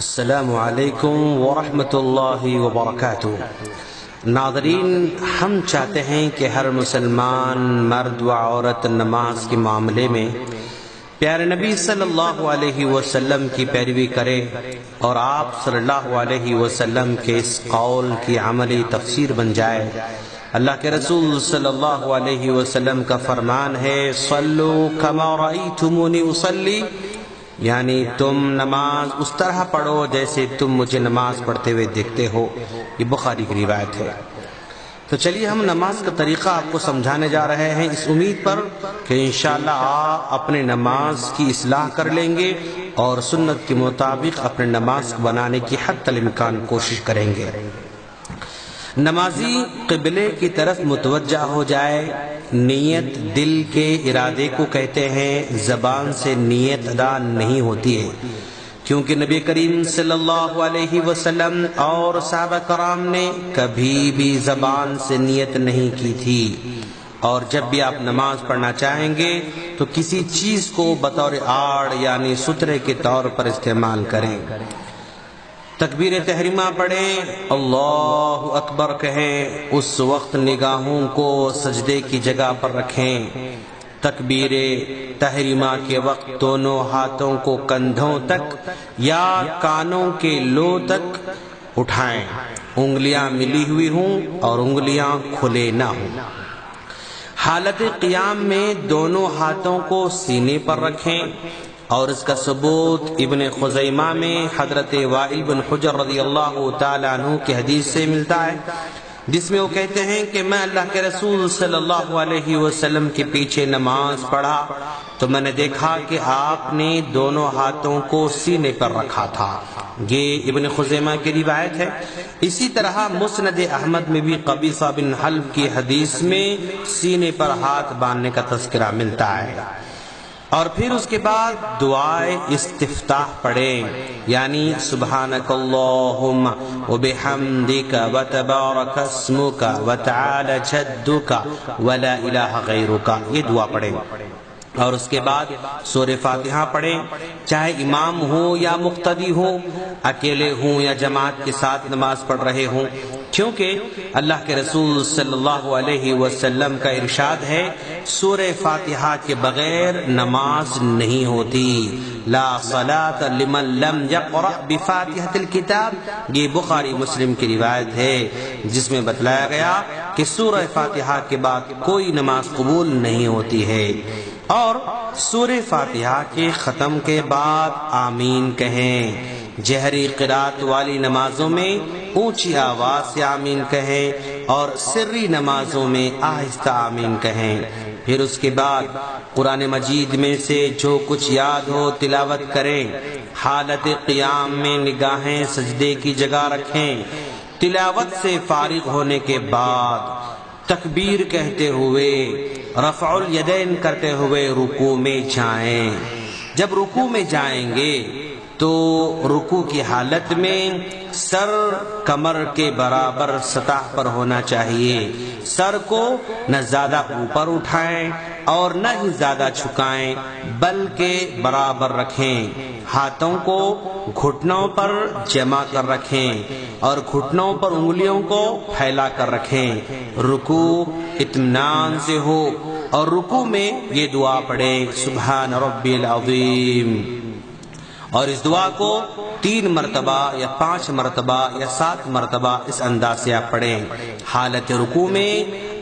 السلام علیکم ورحمۃ اللہ وبرکاتہ۔ ناظرین، ہم چاہتے ہیں کہ ہر مسلمان مرد و عورت نماز کے معاملے میں پیارے نبی صلی اللہ علیہ وسلم کی پیروی کرے اور آپ صلی اللہ علیہ وسلم کے اس قول کی عملی تفسیر بن جائے۔ اللہ کے رسول صلی اللہ علیہ وسلم کا فرمان ہے، صلو کما رأیتمونی اصلی، یعنی تم نماز اس طرح پڑھو جیسے تم مجھے نماز پڑھتے ہوئے دیکھتے ہو۔ یہ بخاری کی روایت ہے۔ تو چلیے ہم نماز کا طریقہ آپ کو سمجھانے جا رہے ہیں، اس امید پر کہ انشاءاللہ آپ اپنے نماز کی اصلاح کر لیں گے اور سنت کے مطابق اپنے نماز کو بنانے کی حتی الامکان کوشش کریں گے۔ نمازی قبلے کی طرف متوجہ ہو جائے۔ نیت دل کے ارادے کو کہتے ہیں، زبان سے نیت ادا نہیں ہوتی ہے، کیونکہ نبی کریم صلی اللہ علیہ وسلم اور صحابہ کرام نے کبھی بھی زبان سے نیت نہیں کی تھی۔ اور جب بھی آپ نماز پڑھنا چاہیں گے تو کسی چیز کو بطور آڑ یعنی سترے کے طور پر استعمال کریں۔ تکبیر تحریمہ پڑھیں، اللہ اکبر کہیں، اس وقت نگاہوں کو سجدے کی جگہ پر رکھیں۔ تکبیر تحریمہ کے وقت دونوں ہاتھوں کو کندھوں تک یا کانوں کے لو تک اٹھائیں، انگلیاں ملی ہوئی ہوں اور انگلیاں کھلے نہ ہوں۔ حالت قیام میں دونوں ہاتھوں کو سینے پر رکھیں، اور اس کا ثبوت ابن خزیمہ میں حضرت وائل بن حجر رضی اللہ تعالیٰ عنہ کی حدیث سے ملتا ہے، جس میں وہ کہتے ہیں کہ میں اللہ کے رسول صلی اللہ علیہ وسلم کے پیچھے نماز پڑھا تو میں نے دیکھا کہ آپ نے دونوں ہاتھوں کو سینے پر رکھا تھا۔ یہ ابن خزیمہ کی روایت ہے۔ اسی طرح مسند احمد میں بھی قبیصہ بن حلب کی حدیث میں سینے پر ہاتھ باندھنے کا تذکرہ ملتا ہے۔ اور پھر اس کے بعد دعائے استفتاح پڑھیں، یعنی سبحانک اللہم وبحمدک وتبارک اسمک وتعالی جدک ولا الہ غیرک، یہ دعا پڑھیں۔ اور اس کے بعد سورہ فاتحہ پڑھیں، چاہے امام ہو یا مقتدی ہو، اکیلے ہوں یا جماعت کے ساتھ نماز پڑھ رہے ہوں، کیونکہ اللہ کے رسول صلی اللہ علیہ وسلم کا ارشاد ہے، سورہ فاتحہ کے بغیر نماز نہیں ہوتی۔ لا صلاۃ لمن لم یقرأ بفاتحۃ الکتاب، یہ بخاری مسلم کی روایت ہے، جس میں بتلایا گیا کہ سورہ فاتحہ کے بعد کوئی نماز قبول نہیں ہوتی ہے۔ اور سورہ فاتحہ کے ختم کے بعد آمین کہیں۔ جہری قرات والی نمازوں میں اونچی آواز سے آمین کہیں اور سری نمازوں میں آہستہ آمین کہیں۔ پھر اس کے بعد قرآن مجید میں سے جو کچھ یاد ہو تلاوت کریں۔ حالت قیام میں نگاہیں سجدے کی جگہ رکھیں۔ تلاوت سے فارغ ہونے کے بعد تکبیر کہتے ہوئے رفع الیدین کرتے ہوئے رکوع میں جائیں۔ جب رکوع میں جائیں گے تو رکوع کی حالت میں سر کمر کے برابر سطح پر ہونا چاہیے۔ سر کو نہ زیادہ اوپر اٹھائیں اور نہ ہی زیادہ جھکائیں، بلکہ برابر رکھیں۔ ہاتھوں کو گھٹنوں پر جمع کر رکھیں اور گھٹنوں پر انگلیوں کو پھیلا کر رکھیں۔ رکوع اطمینان سے ہو اور رکوع میں یہ دعا پڑھیں، سبحان ربی العظیم، اور اس دعا کو 3 مرتبہ یا 5 مرتبہ یا 7 مرتبہ اس انداز سے آپ پڑھیں۔ حالت رکوع میں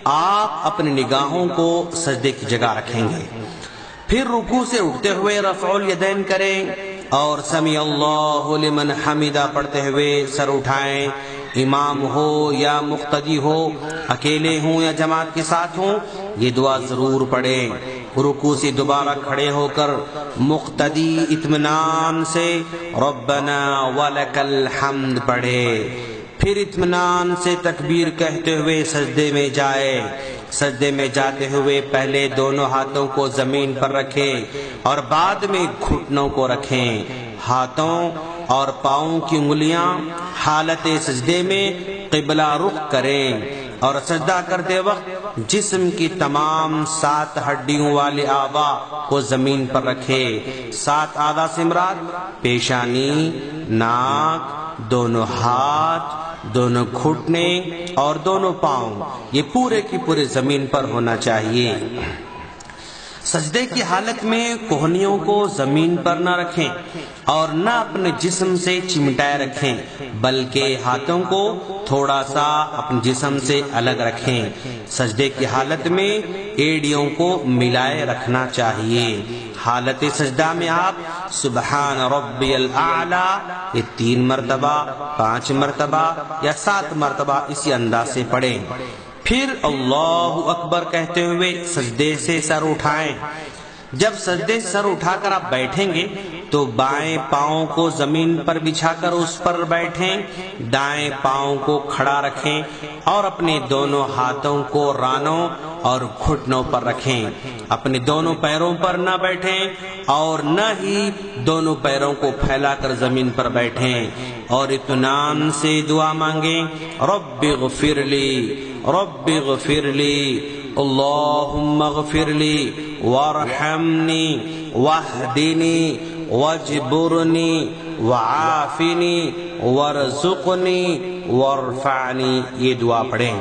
آپ اپنی نگاہوں کو سجدے کی جگہ رکھیں گے۔ پھر رکوع سے اٹھتے ہوئے رفع الیدین کریں اور سمیع اللہ لمن حمدہ پڑھتے ہوئے سر اٹھائیں۔ امام ہو یا مقتدی ہو، اکیلے ہوں یا جماعت کے ساتھ ہوں، یہ دعا ضرور پڑھیں۔ رکوع سے دوبارہ کھڑے ہو کر مقتدی اطمینان سے ربنا ولک الحمد پڑھے۔ پھر اطمینان سے تکبیر کہتے ہوئے سجدے میں جائے۔ سجدے میں جاتے ہوئے پہلے دونوں ہاتھوں کو زمین پر رکھیں اور بعد میں گھٹنوں کو رکھیں۔ ہاتھوں اور پاؤں کی انگلیاں حالت سجدے میں قبلہ رخ کریں اور سجدہ کرتے وقت جسم کی تمام 7 ہڈیوں والے اعضاء کو زمین پر رکھے۔ 7 اعضاء سے مراد پیشانی، ناک، دونوں ہاتھ، دونوں گھٹنے اور دونوں پاؤں، یہ پورے کی پورے زمین پر ہونا چاہیے۔ سجدے کی حالت میں کوہنیوں کو زمین پر نہ رکھیں اور نہ اپنے جسم سے چمٹائے رکھیں، بلکہ ہاتھوں کو تھوڑا سا اپنے جسم سے الگ رکھیں۔ سجدے کی حالت میں ایڑیوں کو ملائے رکھنا چاہیے۔ حالت سجدہ میں آپ سبحان ربی الاعلی یہ 3 مرتبہ، 5 مرتبہ یا 7 مرتبہ اسی انداز سے پڑھیں۔ پھر اللہ اکبر کہتے ہوئے سجدے سے سر اٹھائیں۔ جب سجدے سے سر اٹھا کر آپ بیٹھیں گے تو بائیں پاؤں کو زمین پر بچھا کر اس پر بیٹھیں، دائیں پاؤں کو کھڑا رکھیں اور اپنے دونوں ہاتھوں کو رانوں اور گھٹنوں پر رکھیں۔ اپنے دونوں پیروں پر نہ بیٹھیں اور نہ ہی دونوں پیروں کو پھیلا کر زمین پر بیٹھیں، اور اطمینان سے دعا مانگیں، رب اغفر لی، رب اغفر لی، اللہم اغفر لی وارحمنی واہدنی واجبرنی وعافنی وارزقنی وارفعنی، یہ دعا پڑھیں۔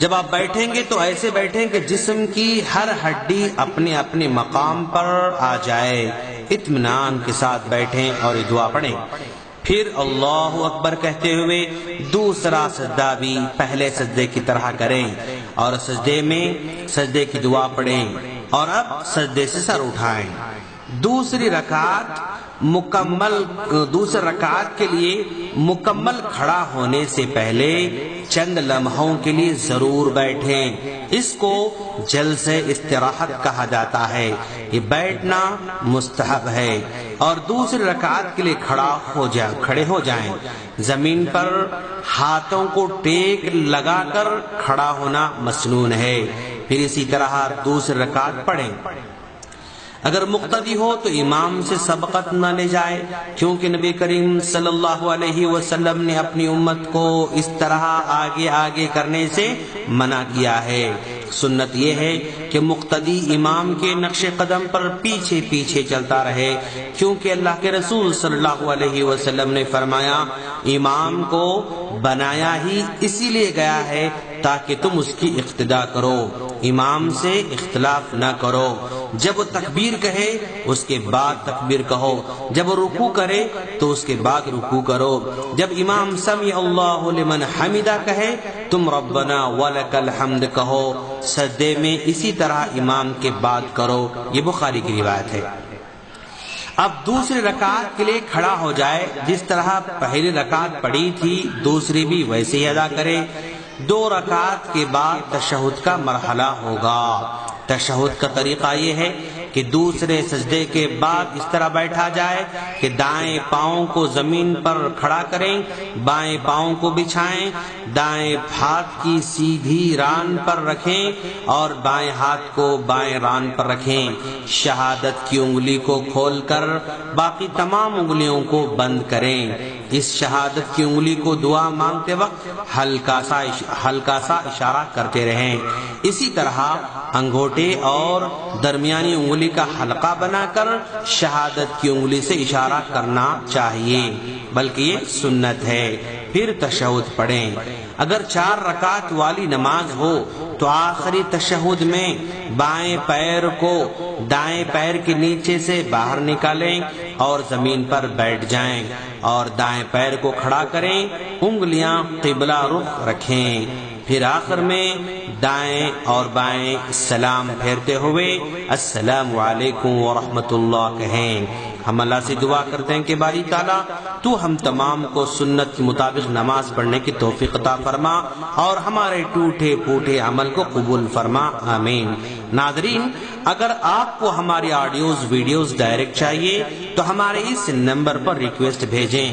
جب آپ بیٹھیں گے تو ایسے بیٹھیں کہ جسم کی ہر ہڈی اپنے اپنے مقام پر آ جائے، اطمینان کے ساتھ بیٹھیں اور یہ دعا پڑھیں۔ پھر اللہ اکبر کہتے ہوئے دوسرا سجدہ بھی پہلے سجدے کی طرح کریں اور سجدے میں سجدے کی دعا پڑھیں، اور اب سجدے سے سر اٹھائیں۔ دوسری رکعت کے لیے مکمل کھڑا ہونے سے پہلے چند لمحوں کے لیے ضرور بیٹھیں۔ اس کو جلسہ استراحت کہا جاتا ہے۔ یہ بیٹھنا مستحب ہے، اور دوسری رکعت کے لیے کھڑے ہو جائیں۔ زمین پر ہاتھوں کو ٹیک لگا کر کھڑا ہونا مسنون ہے۔ پھر اسی طرح دوسری رکعت پڑھیں۔ اگر مقتدی ہو تو امام سے سبقت نہ لے جائے، کیونکہ نبی کریم صلی اللہ علیہ وسلم نے اپنی امت کو اس طرح آگے آگے کرنے سے منع کیا ہے۔ سنت یہ ہے کہ مقتدی امام کے نقش قدم پر پیچھے پیچھے چلتا رہے، کیونکہ اللہ کے رسول صلی اللہ علیہ وسلم نے فرمایا، امام کو بنایا ہی اسی لیے گیا ہے تاکہ تم اس کی اقتداء کرو، امام سے اختلاف نہ کرو۔ جب وہ تکبیر کہے اس کے بعد تکبیر کہو، جب وہ رکوع کرے تو اس کے بعد رکوع کرو، جب امام سمع اللہ لمن حمدہ کہے تم ربنا ولک الحمد کہو۔ سجدے میں اسی طرح امام کے بعد کرو، یہ بخاری کی روایت ہے۔ اب دوسری رکعت کے لیے کھڑا ہو جائے، جس طرح پہلی رکعت پڑھی تھی دوسری بھی ویسے ہی ادا کرے۔ 2 رکعت کے بعد تشہد کا مرحلہ ہوگا۔ تشہد کا طریقہ یہ ہے کہ دوسرے سجدے کے بعد اس طرح بیٹھا جائے کہ دائیں پاؤں کو زمین پر کھڑا کریں، بائیں پاؤں کو بچھائیں، دائیں ہاتھ کی سیدھی ران پر رکھیں اور بائیں ہاتھ کو بائیں ران پر رکھیں۔ شہادت کی انگلی کو کھول کر باقی تمام انگلیوں کو بند کریں۔ اس شہادت کی انگلی کو دعا مانگتے وقت ہلکا سا اشارہ کرتے رہیں۔ اسی طرح انگوٹھے اور درمیانی انگلی کا حلقہ بنا کر شہادت کی انگلی سے اشارہ کرنا چاہیے، بلکہ یہ سنت ہے۔ پھر تشہد پڑھیں۔ اگر 4 رکعت والی نماز ہو تو آخری تشہد میں بائیں پیر کو دائیں پیر کے نیچے سے باہر نکالیں اور زمین پر بیٹھ جائیں، اور دائیں پیر کو کھڑا کریں، انگلیاں قبلہ رخ رکھیں۔ پھر آخر میں دائیں اور بائیں سلام پھیرتے ہوئے السلام علیکم ورحمۃ اللہ کہیں۔ ہم اللہ سے دعا کرتے ہیں کہ باری تعالیٰ تو ہم تمام کو سنت کے مطابق نماز پڑھنے کی توفیق عطا فرما اور ہمارے ٹوٹے پھوٹے عمل کو قبول فرما، آمین۔ ناظرین، اگر آپ کو ہماری آڈیوز ویڈیوز ڈائریکٹ چاہیے تو ہمارے اس نمبر پر ریکویسٹ بھیجیں۔